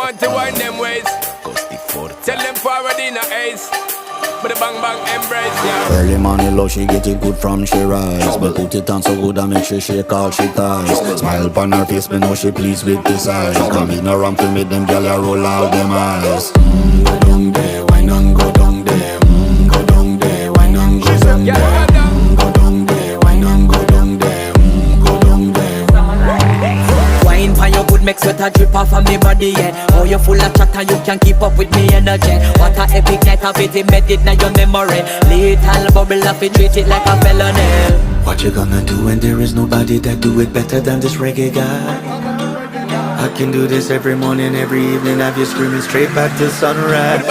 want to wind them ways. Tell them forward in a ace. But the bang bang embrace, yeah. Early morning love, she get it good from she rise. But put it on so good I make she shake all she ties. Smile upon her face, me know she pleased with this eyes. Come in around to make them gyal a roll out them eyes. Go down there, wine and go down there. Go down there, wine and go down there. Go down there, wine and go down there. Go down there. Wine for your good make sweat a drip off of me body, yeah. Oh, you full of chatter, you can keep up with me energy. What a epic night of it, embedded in your memory. Little bubble of it, treat it like a felony. What you gonna do when there is nobody that do it better than this reggae guy? I can do this every morning, every evening, have you screaming straight back to sunrise.